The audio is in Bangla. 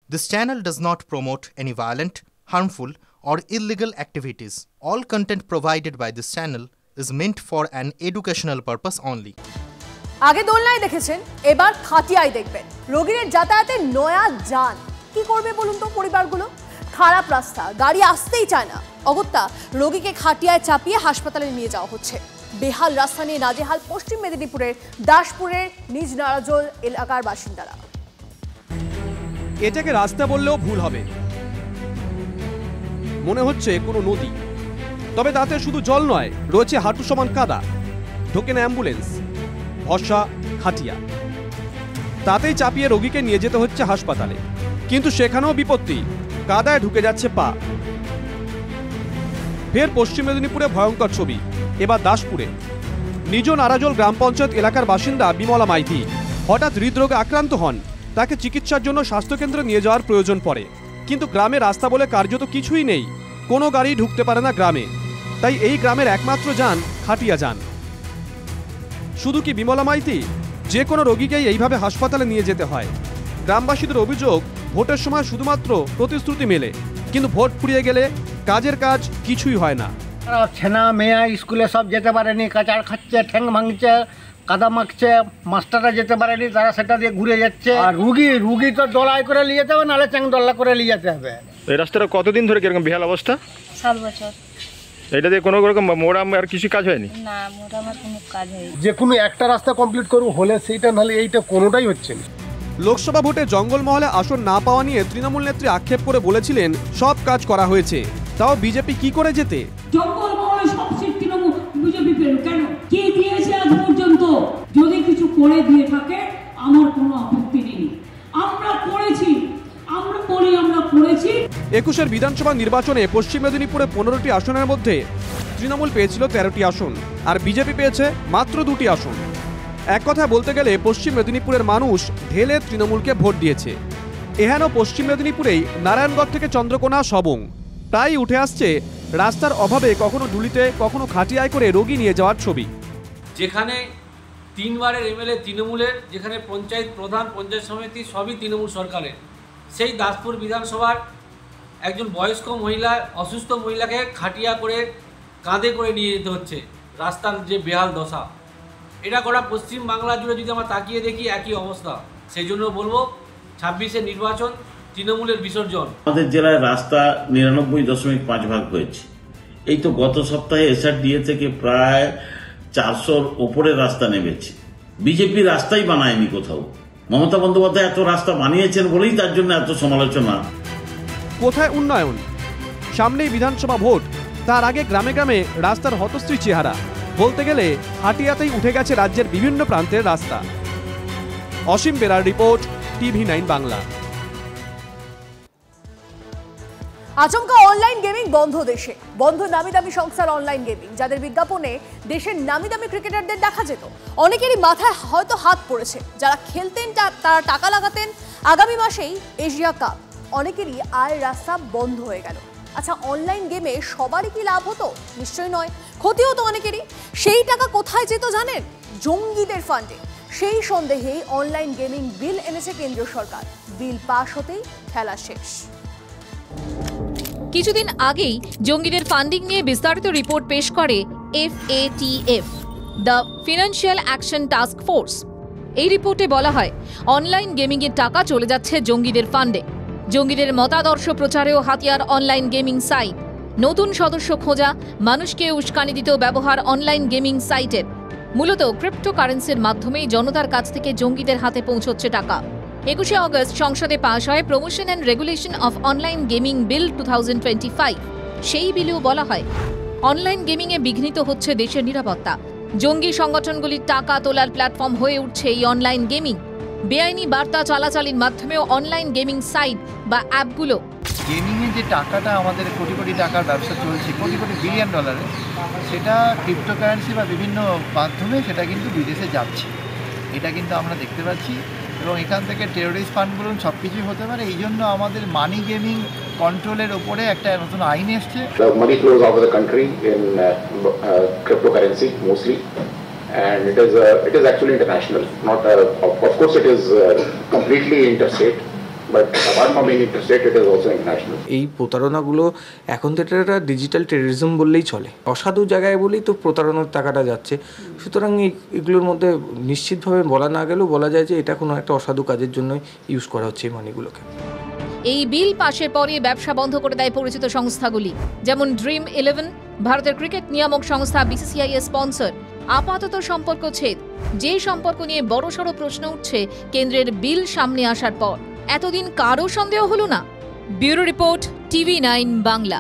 This channel does not promote any violent, harmful, or illegal activities. All content provided by this channel is meant for an educational purpose only. আগে দোলনায় দেখেছেন, এবার খাটিয়ায় দেখবেন। রোগীর যাতায়াতে নয়া যান কি করবে বলুন তো পরিবারগুলো? খারাপ রাস্তা, গাড়ি আসতেই চায় না। অগত্যা রোগীকে খাটিয়ায় চাপিয়ে হাসপাতালে নিয়ে যাওয়া হচ্ছে। বেহাল রাস্তা নিয়ে নাজেহাল পশ্চিম মেদিনীপুরের দাসপুরের নিজ নারাজল এলাকার বাসিন্দারা। এটাকে রাস্তা বললেও ভুল হবে, মনে হচ্ছে কোনো নদী। তবে তাতে শুধু জল নয়, রয়েছে হাঁটু সমান কাদা। ঢোকে না অ্যাম্বুলেন্স, ভরসা খাটিয়া। তাতেই চাপিয়ে রোগীকে নিয়ে যেতে হচ্ছে হাসপাতালে, কিন্তু সেখানেও বিপত্তি, কাদায় ঢুকে যাচ্ছে পা। ফের পশ্চিম মেদিনীপুরে ভয়ঙ্কর ছবি, এবার দাসপুরে। নিজ নারাজল গ্রাম পঞ্চায়েত এলাকার বাসিন্দা বিমলা মাইতি হঠাৎ হৃদরোগে আক্রান্ত হন। তাকে চিকিৎসার জন্য স্বাস্থ্যকেন্দ্রে নিয়ে যাওয়ার প্রয়োজন পড়ে, কিন্তু গ্রামে রাস্তা বলে কার্যত কিছুই নেই। কোনো গাড়ি ঢুকতে পারে না গ্রামে, তাই এই গ্রামের একমাত্র যান খাটিয়া যান। শুধু কি বিমলা মাইতি, যে কোনো রোগীকেই এইভাবে হাসপাতালে নিয়ে যেতে হয়। গ্রামবাসীদের অভিযোগ, ভোটের সময় শুধুমাত্র প্রতিশ্রুতি মেলে, কিন্তু ভোট ফুরিয়ে গেলে কাজের কাজ কিছুই হয় না। ছেনা মেয়া স্কুলে সব যেতে পারেনি, কাচার খাচ্ছে, ঠ্যাং ভাঙছে, কাদা মাখছে। মাস্টাররা যেতে পারেনি, তারা সেটা দিয়ে ঘুরে যাচ্ছে। আর রুগী তো দলাই করে নিয়ে যেতে হবে, নাহলে চ্যাং দল্লা করে নিয়ে যেতে হবে। এই রাস্তাটা কতদিন ধরে কিরকম বেহাল অবস্থা? 7 বছর। এটা দিয়ে কোনো রকম মোড়াম আর কিছু কাজ হয়নি? না, মোড়ামের কোনো কাজ হয়নি। যে কোনো একটা রাস্তা কমপ্লিট করবো হলে সেইটা, নাহলে এইটা কোনোটাই হচ্ছে না। লোকসভা ভোটে জঙ্গলমহলে আসন না পাওয়া নিয়ে তৃণমূল নেত্রী আক্ষেপ করে বলেছিলেন সব কাজ করা হয়েছে, তাও বিজেপি কি করে যেতে? জঙ্গলমহলে সব সিট তৃণমূল বিজেপি পেল কেন? কে দিয়েছে আজ পর্যন্ত? যদি কিছু করে দিয়ে থাকে আমার কোনো আপত্তি নেই। আমরা করেছি, আমরা বলি আমরা করেছি। 21 বিধানসভা নির্বাচনে পশ্চিম মেদিনীপুরে 15টি আসনের মধ্যে তৃণমূল পেয়েছিল 13টি আসন, আর বিজেপি পেয়েছে মাত্র 2টি আসন। এক কথায় বলতে গেলে পশ্চিম মেদিনীপুরের মানুষ ঢেলে তৃণমূলকে ভোট দিয়েছে। এহেন পশ্চিম মেদিনীপুরেই নারায়ণগড় থেকে চন্দ্রকোনা সবং তাই উঠে আসছে রাস্তার অভাবে কখনো ডুলিতে কখনো খাটিয়ায় করে রোগী নিয়ে যাওয়ার ছবি। যেখানে 3 বারের এমএলএ তৃণমূলের, যেখানে পঞ্চায়েত প্রধান, পঞ্চায়েত সমিতি সবই তৃণমূল সরকারের, সেই দাসপুর বিধানসভার একজন বয়স্ক মহিলা, অসুস্থ মহিলাকে খাটিয়া করে কাঁধে করে নিয়ে যেতে হচ্ছে। রাস্তার যে বেহাল দশা, এটা গোটা পশ্চিম বাংলা জুড়ে যদি আমরা তাকিয়ে দেখি একই অবস্থা। সেই জন্য বলবো 26-এর নির্বাচন তৃণমূলের বিসর্জন। আমাদের জেলায় রাস্তা 99.5 ভাগ হয়েছে। এই তো গত সপ্তাহে এসআরডিএ থেকে প্রায় 400-র ওপরে রাস্তা নেমেছে। বিজেপি রাস্তাই বানায়নি কোথাও। মমতা বন্দ্যোপাধ্যায় এত রাস্তা বানিয়েছেন বলেই তার জন্য এত সমালোচনা। কোথায় উন্নয়ন? সামনেই বিধানসভা ভোট, তার আগে গ্রামে গ্রামে রাস্তার হতশ্রী চেহারা। বলতে গেলে হাটিয়াতেই উঠে গেছে রাজ্যের বিভিন্ন প্রান্তের রাস্তা। অসীম বেরার রিপোর্ট, TV9 বাংলা। আচমকা অনলাইন গেমিং বন্ধ দেশে। বন্ধ নামি দামি সংস্থার অনলাইন গেমিং, যাদের বিজ্ঞাপনে দেশের নামি দামি ক্রিকেটারদের দেখা যেত। অনেকেরই মাথায় হয়তো হাত পড়েছে, যারা খেলতেন তারা টাকা লাগাতেন। আগামী মাসেই এশিয়া কাপ, অনেকেরই আয়ের রাস্তা বন্ধ হয়ে গেল। আচ্ছা, অনলাইন গেমে সবারই কি লাভ হতো? নিশ্চয়ই নয়, ক্ষতি হতো অনেকেরই। সেই টাকা কোথায় যেত জানেন? জঙ্গিদের ফান্ডে। সেই সন্দেহেই অনলাইন গেমিং বিল এনেছে কেন্দ্রীয় সরকার। বিল পাশ হতেই খেলা শেষ। কিছুদিন আগেই জঙ্গিদের ফান্ডিং নিয়ে বিস্তারিত রিপোর্ট পেশ করে FATF, the financial action task force. এই রিপোর্টে বলা হয়, অনলাইন গেমিংয়ের টাকা চলে যাচ্ছে জঙ্গিদের ফান্ডে। জঙ্গিদের মতাদর্শ প্রচারেও হাতিয়ার অনলাইন গেমিং সাইট। নতুন সদস্য খোঁজা, মানুষকে উস্কানি দিতেও ব্যবহার অনলাইন গেমিং সাইটের। মূলত ক্রিপ্টোকারেন্সির মাধ্যমেই জনতার কাছ থেকে জঙ্গিদের হাতে পৌঁছচ্ছে টাকা। 21 অগস্ট সংসদে পাশ হয় promotion and regulation of online gaming বিল 2025। সেই বিলেও বলা হয়, অনলাইন গেমিংয়ে বিঘ্নিত হচ্ছে দেশের নিরাপত্তা। জঙ্গি সংগঠনগুলির টাকা তোলার প্ল্যাটফর্ম হয়ে উঠছে এই অনলাইন গেমিং। বেআইনি বার্তা চালাচালির মাধ্যমেও অনলাইন গেমিং সাইট বা অ্যাপগুলো। গেমিংয়ে যে টাকাটা আমাদের কোটি কোটি টাকার ব্যবসা চলছে, কোটি কোটি বিলিয়ন ডলারে, সেটা ক্রিপ্টোকারেন্সি বা বিভিন্ন মাধ্যমে সেটা কিন্তু বিদেশে যাচ্ছে। এটা কিন্তু আমরা দেখতে পাচ্ছি, এবং এখান থেকে টেরোরিস্ট ফান্ড বলুন সব কিছুই হতে পারে। এই জন্য আমাদের মানি গেমিং কন্ট্রোলের উপরে একটা নতুন আইন এসছে। Money flows out of the country in cryptocurrency mostly, and it is actually international, not of course it is completely interstate, But apart from being interstate, it is also international. এই প্রতারণাগুলো এখন তো এটা ডিজিটাল টেররিজম বললেই চলে, অসাধু জায়গায় বলেই তো প্রতারণার টাকাটা যাচ্ছে। সুতরাং এগুলোর মধ্যে নিশ্চিতভাবে বলা না গেলেও বলা যায় যে এটা কোনো একটা অসাধু কাজের জন্য ইউজ করা হচ্ছে এই মানিগুলোকে। এই বিল পাশের পরে ব্যবসা বন্ধ করে দেয় পরিচিত সংস্থাগুলি, যেমন Dream11, ভারতের ক্রিকেট নিয়ামক সংস্থা BCCI এর স্পন্সর। আপাতত সম্পর্ক ছেদ, যে সম্পর্ক নিয়ে বড়সড় প্রশ্ন উঠছে কেন্দ্রের বিল সামনে আসার পর। এতদিন কারও সন্দেহ হলো না। Bureau report, TV9 Bangla.